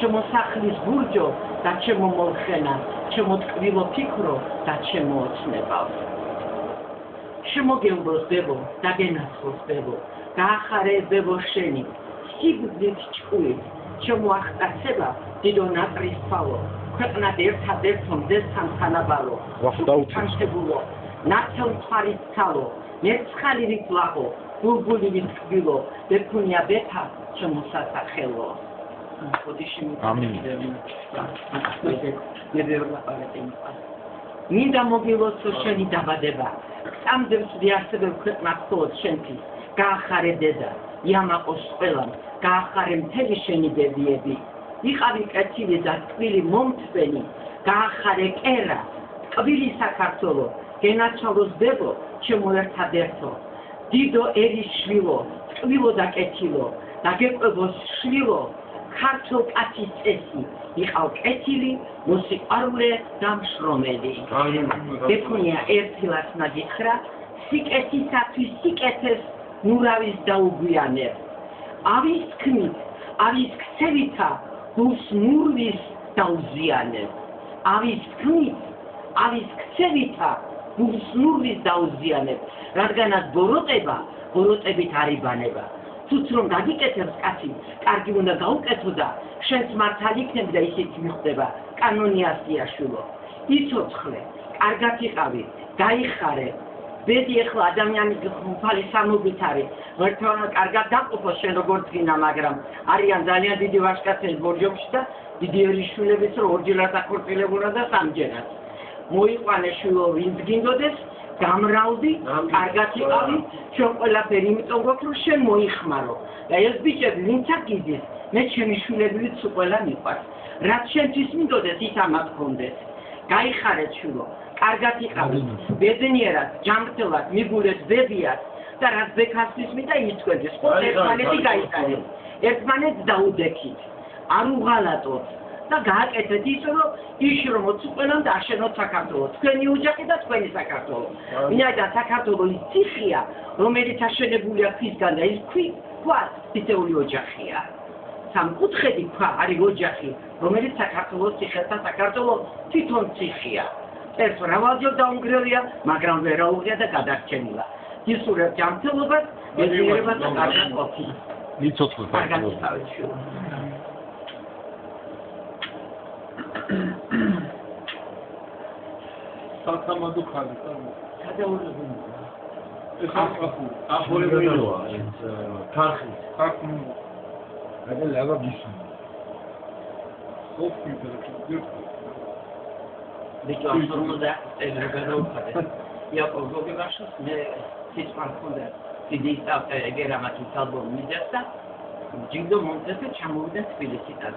ჩემო სახლის ბურჯო და ჩემო მოლხენა, ჩემო ტკბილო ფიქრო და ჩემო ოცნებავ. შემოგეულოს დებო და გენაცვლოს დებო, გაახარე დებო შენი, სიბრძით ჭკუით, ჩემო ახტაცება დიდო ნატრის თვალო, ქვეყნად ერთადერთო მზესთან თანაბალო, თანშებულო, ნაცელ მთვარის ცალო, მერცხალივით ლაღო, ბულბულივით ტკბილო, ბექუნია ბეთა ჩემო სასახელო. მინდა მოგილოცო შენი დაბადება, გწამდებს ვიარსებებ ქვეყნად მხოლოდ შენთვის, გაახარე დედა, იამაყოს ყველამ, გაახარე მთელი შენი ბებიები, იყავი კეთილი და ტკბილი მომთბენი, გაახარე კერა, ტკბილი საქართველო, გენაცვალოს დებო, ჩემო ერთადერთო, დიდო ერის შვილო, ტკბილო და კეთილო, და გეყვებოს შვილო, ქართულ კაცის წესი, იყავ კეთილი, მოსიყვარულე და მშრომელი. ბექუნია ერთხილაც ნაგითხრა, სიკეთისათვის სიკეთეს ნურავის დაუგვიანებ. ავის თქმით, ავის ქცევითა, გულს ნურვის დაუზიანებ. ავის თქმით, ავის ქცევითა, გულს ნურვის დაუზიანებ. რადგანაც ბოროტებით არ იბანება. თუც რომ გაგიკეთებს კაცი, კარგი უნდა გაუკეთო და შენს მართალ იქნები და ისიც მიხვდება, კანონიასია შვილო. იცოცხლე, კარგად იყავი, გაიხარე, ბედი ეხლა ადამიანის ხუფალი სამობით არის, ვერთმანო კარგად დაყოფოს შენ როგორ წინა, მაგრამ არიან ძალიან დიდი ვაჟკაცები ბორჯომში და დიდი ერისშვილებიც რომ ორჯერად აქორწილებულა და სამჯერად. მოიყვანე შვილო, ვინც გინდოდეს, გამრავლდი, კარგად იყავი, ჩვენ ყველაფერი იმიტომ გვაქვს, რომ შენ მოიხმარო. და ეს ბიჭები, ვინც აგიძის, მე ჩემი შვილებივით ყველა მიყვარს. რაც შენთვის მინდოდეს, ის ამათ გქონდეს. გაიხარეთ შვილო, კარგად იყავი, ბედნიერად, ჯანმრთელად, მიგულეთ ბებიად და რაც ბექასთვის მინდა ის თქვენთვის. ხო, ერთმანეთი გაიყარეთ, ერთმანეთს დაუდექით, არ უღალატოთ. და გააკეთეთ ის, რომ იშრომოთ ყველამ და აშენოთ საქართველო. თქვენი ოჯახი და თქვენი საქართველო. ვინაიდან საქართველო ის ციხეა, რომელიც აშენებულია ქვისგან და ის ქვა თითეული ოჯახია. სამკუთხედი ქვა არის ოჯახი, რომელიც საქართველოს ციხეთა საქართველო თვითონ ციხეა. ეს მრავალჯერ დაუნგრევლია, მაგრამ ვერაუღია და გადარჩენილა. ისურვებ ჯანმრთელობას, ბედნიერებას და კარგად ყოფილ. იცოცხლე საკამადო ხალი, გადაურებული. ახურებელოა, თარხი. გადალევა გისო. Deci am spus de rău care ia o gogașă, ne sisman conde. Fidei sta era mai salvo mi desta. Gido montese ce am udat felicitări.